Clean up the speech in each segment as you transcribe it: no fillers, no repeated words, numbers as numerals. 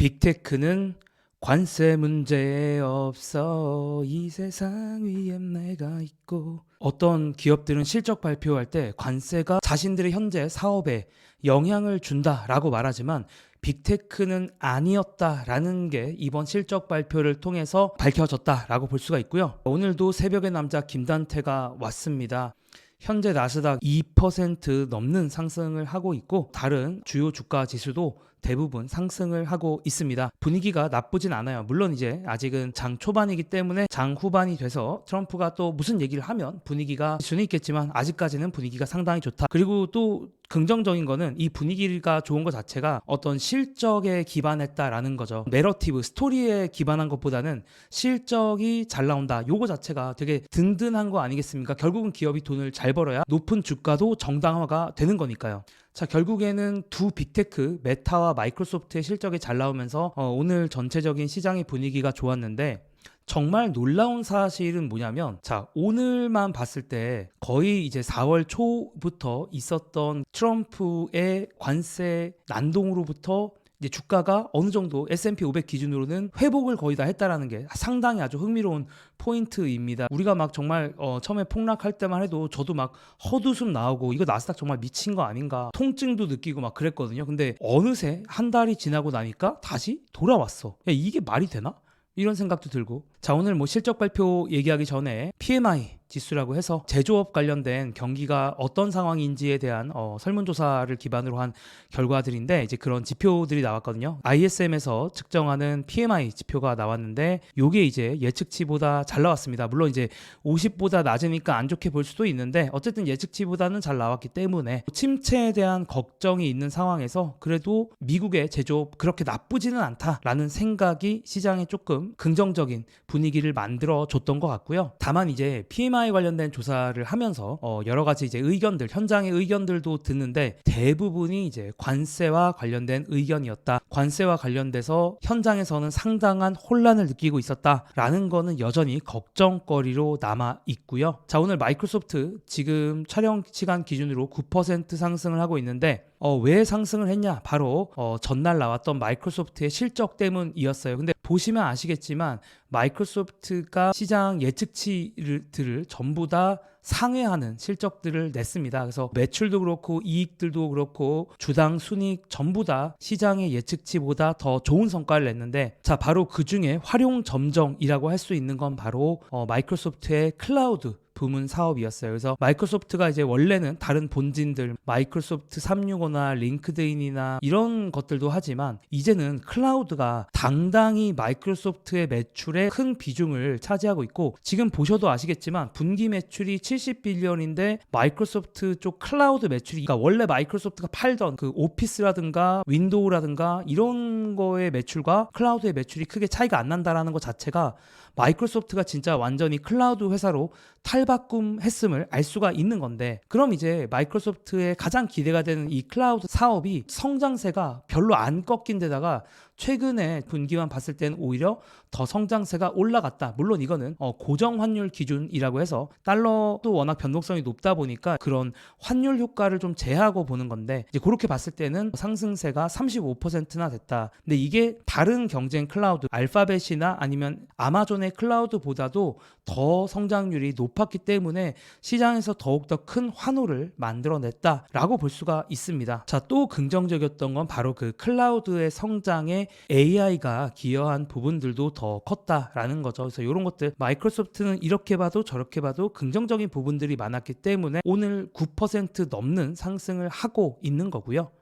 빅테크는 관세 문제 없어 이 세상 위에 내가 있고. 어떤 기업들은 실적 발표할 때 관세가 자신들의 현재 사업에 영향을 준다라고 말하지만 빅테크는 아니었다라는 게 이번 실적 발표를 통해서 밝혀졌다라고 볼 수가 있고요. 오늘도 새벽의 남자 김단태가 왔습니다. 현재 나스닥 2% 넘는 상승을 하고 있고 다른 주요 주가 지수도 대부분 상승을 하고 있습니다. 분위기가 나쁘진 않아요. 물론 이제 아직은 장 초반이기 때문에 장 후반이 돼서 트럼프가 또 무슨 얘기를 하면 분위기가 수는 있겠지만 아직까지는 분위기가 상당히 좋다. 그리고 또 긍정적인 거는 이 분위기가 좋은 것 자체가 어떤 실적에 기반했다라는 거죠. 내러티브, 스토리에 기반한 것보다는 실적이 잘 나온다. 요거 자체가 되게 든든한 거 아니겠습니까? 결국은 기업이 돈을 잘 벌어야 높은 주가도 정당화가 되는 거니까요. 자, 결국에는 두 빅테크 메타와 마이크로소프트의 실적이 잘 나오면서 오늘 전체적인 시장의 분위기가 좋았는데 정말 놀라운 사실은 뭐냐면 자, 오늘만 봤을 때 거의 이제 4월 초부터 있었던 트럼프의 관세 난동으로부터 이제 주가가 어느 정도 S&P 500 기준으로는 회복을 거의 다 했다라는 게 상당히 아주 흥미로운 포인트입니다. 우리가 막 정말 처음에 폭락할 때만 해도 저도 막 헛웃음 나오고 이거 나스닥 정말 미친 거 아닌가 통증도 느끼고 막 그랬거든요. 근데 어느새 한 달이 지나고 나니까 다시 돌아왔어. 야, 이게 말이 되나? 이런 생각도 들고. 자, 오늘 뭐 실적 발표 얘기하기 전에 PMI 지수라고 해서 제조업 관련된 경기가 어떤 상황인지에 대한 설문조사를 기반으로 한 결과들인데 이제 그런 지표들이 나왔거든요. ISM에서 측정하는 PMI 지표가 나왔는데 요게 이제 예측치보다 잘 나왔습니다. 물론 이제 50보다 낮으니까 안 좋게 볼 수도 있는데 어쨌든 예측치보다는 잘 나왔기 때문에 침체에 대한 걱정이 있는 상황에서 그래도 미국의 제조업 그렇게 나쁘지는 않다라는 생각이 시장에 조금 긍정적인 분위기를 만들어 줬던 것 같고요. 다만 이제 PMI 관련된 조사를 하면서 여러 가지 이제 의견들, 현장의 의견들도 듣는데 대부분이 이제 관세와 관련된 의견이었다. 관세와 관련돼서 현장에서는 상당한 혼란을 느끼고 있었다라는 거는 여전히 걱정거리로 남아 있고요. 자, 오늘 마이크로소프트 지금 촬영 시간 기준으로 9% 상승을 하고 있는데 왜 상승을 했냐? 바로 전날 나왔던 마이크로소프트의 실적 때문이었어요. 근데 보시면 아시겠지만 마이크로소프트가 시장 예측치들을 전부 다 상회하는 실적들을 냈습니다. 그래서 매출도 그렇고 이익들도 그렇고 주당 순이익 전부 다 시장의 예측치보다 더 좋은 성과를 냈는데 자, 바로 그 중에 활용 점정이라고 할 수 있는 건 바로 마이크로소프트의 클라우드 부문 사업이었어요. 그래서 마이크로소프트가 이제 원래는 다른 본진들 마이크로소프트 365나 링크드인이나 이런 것들도 하지만 이제는 클라우드가 당당히 마이크로소프트의 매출에 큰 비중을 차지하고 있고 지금 보셔도 아시겠지만 분기 매출이 70빌리언인데 마이크로소프트 쪽 클라우드 매출이 그러니까 원래 마이크로소프트가 팔던 그 오피스라든가 윈도우라든가 이런 거의 매출과 클라우드의 매출이 크게 차이가 안 난다라는 것 자체가 마이크로소프트가 진짜 완전히 클라우드 회사로 탈바꿈했음을 알 수가 있는 건데 그럼 이제 마이크로소프트의 가장 기대가 되는 이 클라우드 사업이 성장세가 별로 안 꺾인 데다가 최근에 분기만 봤을 때는 오히려 더 성장세가 올라갔다. 물론 이거는 고정 환율 기준이라고 해서 달러도 워낙 변동성이 높다 보니까 그런 환율 효과를 좀 제하고 보는 건데 이제 그렇게 봤을 때는 상승세가 35%나 됐다. 근데 이게 다른 경쟁 클라우드 알파벳이나 아니면 아마존의 클라우드보다도 더 성장률이 높았기 때문에 시장에서 더욱더 큰 환호를 만들어냈다라고 볼 수가 있습니다. 자, 또 긍정적이었던 건 바로 그 클라우드의 성장에 AI가 기여한 부분들도 더 컸다라는 거죠. 그래서 이런 것들 마이크로소프트는 이렇게 봐도 저렇게 봐도 긍정적인 부분들이 많았기 때문에 오늘 9% 넘는 상승을 하고 있는 거고요.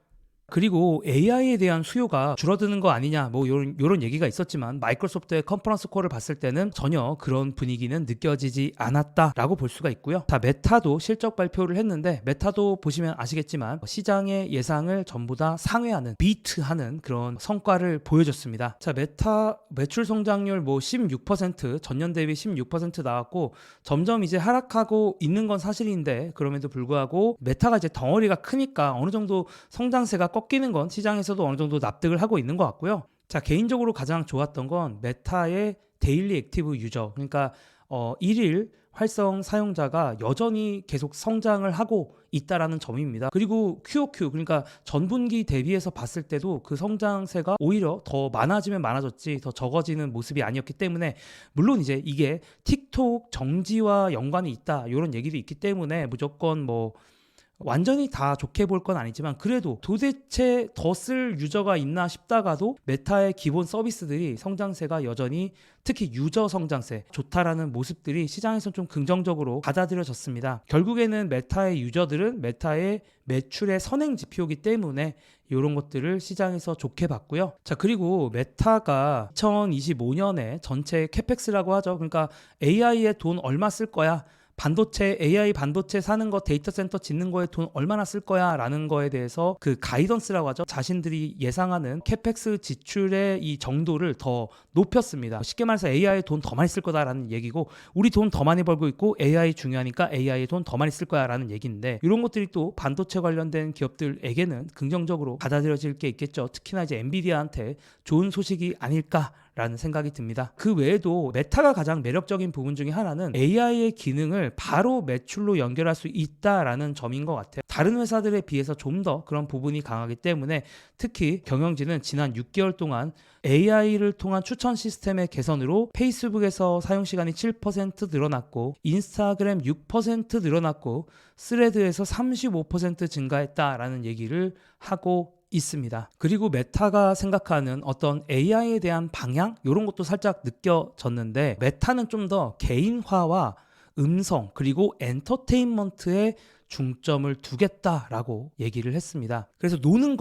그리고 AI에 대한 수요가 줄어드는 거 아니냐 뭐 요런 얘기가 있었지만 마이크로소프트의 컨퍼런스 콜을 봤을 때는 전혀 그런 분위기는 느껴지지 않았다라고 볼 수가 있고요. 다 메타도 실적 발표를 했는데 메타도 보시면 아시겠지만 시장의 예상을 전부 다 상회하는 비트하는 그런 성과를 보여줬습니다. 자, 메타 매출 성장률 뭐 16% 전년 대비 16% 나왔고 점점 이제 하락하고 있는 건 사실인데 그럼에도 불구하고 메타가 이제 덩어리가 크니까 어느 정도 성장세가 꺾이는 건 시장에서도 어느 정도 납득을 하고 있는 것 같고요. 자, 개인적으로 가장 좋았던 건 메타의 데일리 액티브 유저 그러니까 1일 활성 사용자가 여전히 계속 성장을 하고 있다라는 점입니다. 그리고 QOQ, 그러니까 전분기 대비해서 봤을 때도 그 성장세가 오히려 더 많아지면 많아졌지 더 적어지는 모습이 아니었기 때문에, 물론 이제 이게 틱톡 정지와 연관이 있다 이런 얘기도 있기 때문에 무조건 뭐 완전히 다 좋게 볼 건 아니지만, 그래도 도대체 더 쓸 유저가 있나 싶다가도 메타의 기본 서비스들이 성장세가 여전히, 특히 유저 성장세 좋다라는 모습들이 시장에서 좀 긍정적으로 받아들여졌습니다. 결국에는 메타의 유저들은 메타의 매출의 선행 지표이기 때문에 이런 것들을 시장에서 좋게 봤고요. 자, 그리고 메타가 2025년에 전체 캐펙스라고 하죠. 그러니까 AI에 돈 얼마 쓸 거야, 반도체, AI 반도체 사는 거, 데이터 센터 짓는 거에 돈 얼마나 쓸 거야 라는 거에 대해서 그 가이던스라고 하죠. 자신들이 예상하는 캐펙스 지출의 이 정도를 더 높였습니다. 쉽게 말해서 AI에 돈 더 많이 쓸 거다라는 얘기고, 우리 돈 더 많이 벌고 있고 AI 중요하니까 AI에 돈 더 많이 쓸 거야 라는 얘기인데, 이런 것들이 또 반도체 관련된 기업들에게는 긍정적으로 받아들여질 게 있겠죠. 특히나 이제 엔비디아한테 좋은 소식이 아닐까 라는 생각이 듭니다. 그 외에도 메타가 가장 매력적인 부분 중에 하나는 AI의 기능을 바로 매출로 연결할 수 있다라는 점인 것 같아요. 다른 회사들에 비해서 좀 더 그런 부분이 강하기 때문에, 특히 경영진은 지난 6개월 동안 AI를 통한 추천 시스템의 개선으로 페이스북에서 사용 시간이 7% 늘어났고, 인스타그램 6% 늘어났고, 스레드에서 35% 증가했다라는 얘기를 하고 있습니다. 그리고 메타가 생각하는 어떤 AI에 대한 방향, 이런 것도 살짝 느껴졌는데, 메타는 좀 더 개인화와 음성 그리고 엔터테인먼트에 중점을 두겠다라고 얘기를 했습니다. 그래서 노는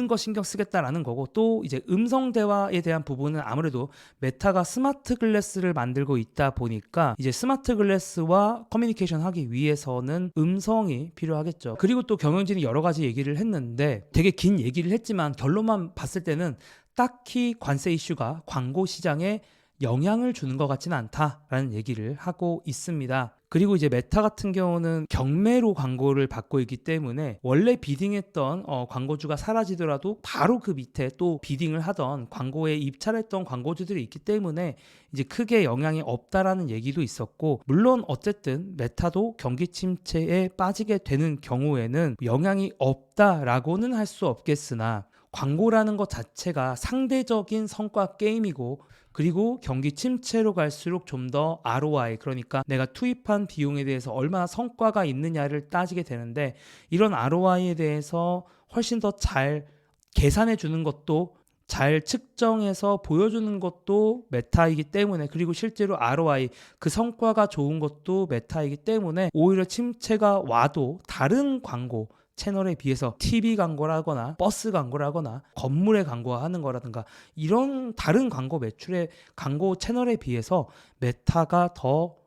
거 신경 쓰겠다라는 거고, 또 이제 음성 대화에 대한 부분은 아무래도 메타가 스마트 글래스를 만들고 있다 보니까 이제 스마트 글래스와 커뮤니케이션 하기 위해서는 음성이 필요하겠죠. 그리고 또 경영진이 여러 가지 얘기를 했는데, 되게 긴 얘기를 했지만 결론만 봤을 때는 딱히 관세 이슈가 광고 시장에 영향을 주는 것 같지는 않다라는 얘기를 하고 있습니다. 그리고 이제 메타 같은 경우는 경매로 광고를 받고 있기 때문에, 원래 비딩했던 광고주가 사라지더라도 바로 그 밑에 또 비딩을 하던 광고에 입찰했던 광고주들이 있기 때문에 이제 크게 영향이 없다라는 얘기도 있었고, 물론 어쨌든 메타도 경기 침체에 빠지게 되는 경우에는 영향이 없다라고는 할 수 없겠으나, 광고라는 것 자체가 상대적인 성과 게임이고, 그리고 경기 침체로 갈수록 좀 더 ROI, 그러니까 내가 투입한 비용에 대해서 얼마나 성과가 있느냐를 따지게 되는데, 이런 ROI에 대해서 훨씬 더 잘 계산해 주는 것도, 잘 측정해서 보여주는 것도 메타이기 때문에, 그리고 실제로 ROI, 그 성과가 좋은 것도 메타이기 때문에, 오히려 침체가 와도 다른 광고 채널에 비해서 TV 광고를 하거나 버스 광고를 하거나 건물에 광고하는 거라든가 이런 다른 광고 매출의 광고 채널에 비해서 메타가 더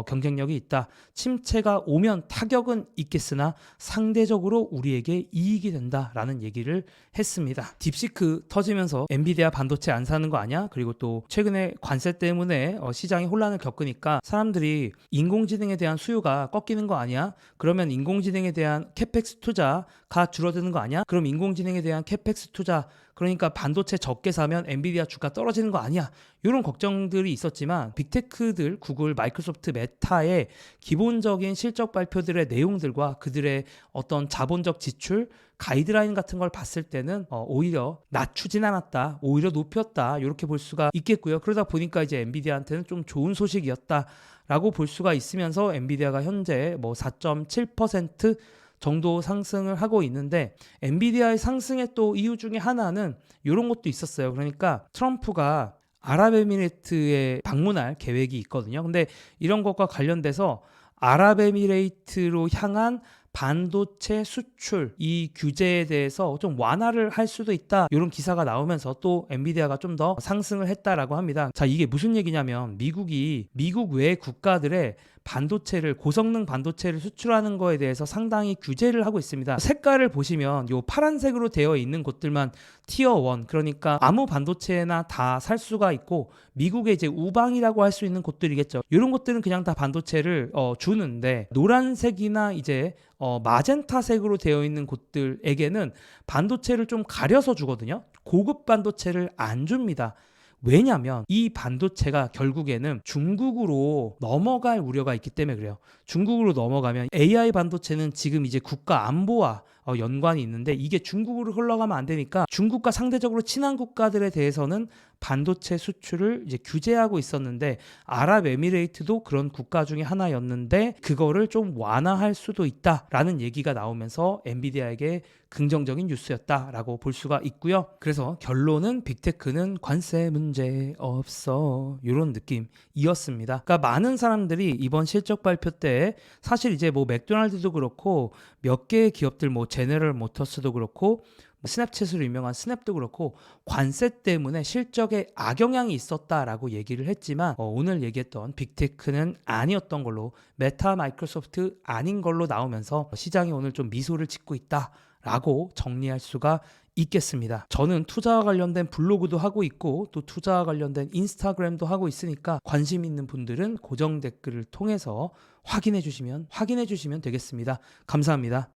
경쟁력이 있다. 침체가 오면 타격은 있겠으나 상대적으로 우리에게 이익이 된다라는 얘기를 했습니다. 딥시크 터지면서 엔비디아 반도체 안 사는 거 아니야? 그리고 또 최근에 관세 때문에 시장이 혼란을 겪으니까 사람들이 인공지능에 대한 수요가 꺾이는 거 아니야? 그러면 인공지능에 대한 캐펙스 투자가 줄어드는 거 아니야? 그럼 인공지능에 대한 캐펙스 투자, 그러니까 반도체 적게 사면 엔비디아 주가 떨어지는 거 아니야? 이런 걱정들이 있었지만, 빅테크들, 구글, 마이크로소프트, 메타의 기본적인 실적 발표들의 내용들과 그들의 어떤 자본적 지출, 가이드라인 같은 걸 봤을 때는 오히려 낮추진 않았다, 오히려 높였다, 이렇게 볼 수가 있겠고요. 그러다 보니까 이제 엔비디아한테는 좀 좋은 소식이었다 라고 볼 수가 있으면서, 엔비디아가 현재 뭐 4.7% 정도 상승을 하고 있는데, 엔비디아의 상승의 또 이유 중에 하나는 이런 것도 있었어요. 그러니까 트럼프가 아랍에미레이트에 방문할 계획이 있거든요. 근데 이런 것과 관련돼서 아랍에미레이트로 향한 반도체 수출, 이 규제에 대해서 좀 완화를 할 수도 있다, 이런 기사가 나오면서 또 엔비디아가 좀 더 상승을 했다라고 합니다. 자, 이게 무슨 얘기냐면, 미국 외 국가들의 반도체를, 고성능 반도체를 수출하는 거에 대해서 상당히 규제를 하고 있습니다. 색깔을 보시면 요 파란색으로 되어 있는 곳들만 티어 1, 그러니까 아무 반도체나 다 살 수가 있고, 미국의 이제 우방이라고 할 수 있는 곳들이겠죠. 이런 곳들은 그냥 다 반도체를 주는데, 노란색이나 이제 마젠타색으로 되어 있는 곳들에게는 반도체를 좀 가려서 주거든요. 고급 반도체를 안 줍니다. 왜냐하면 이 반도체가 결국에는 중국으로 넘어갈 우려가 있기 때문에 그래요. 중국으로 넘어가면 AI 반도체는 지금 이제 국가 안보와 연관이 있는데 이게 중국으로 흘러가면 안 되니까 중국과 상대적으로 친한 국가들에 대해서는 반도체 수출을 이제 규제하고 있었는데 아랍에미레이트도 그런 국가 중에 하나였는데 그거를 좀 완화할 수도 있다라는 얘기가 나오면서 엔비디아에게 긍정적인 뉴스였다라고 볼 수가 있고요. 그래서 결론은 빅테크는 관세 문제 없어 이런 느낌이었습니다. 그러니까 많은 사람들이 이번 실적 발표 때 사실 이제 뭐 맥도날드도 그렇고 몇 개의 기업들 뭐 제너럴 모터스도 그렇고 스냅챗으로 유명한 스냅도 그렇고 관세 때문에 실적에 악영향이 있었다라고 얘기를 했지만 오늘 얘기했던 빅테크는 아니었던 걸로 메타 마이크로소프트 아닌 걸로 나오면서 시장이 오늘 좀 미소를 짓고 있다라고 정리할 수가 있겠습니다. 저는 투자와 관련된 블로그도 하고 있고 또 투자와 관련된 인스타그램도 하고 있으니까 관심 있는 분들은 고정 댓글을 통해서 확인해 주시면 되겠습니다. 감사합니다.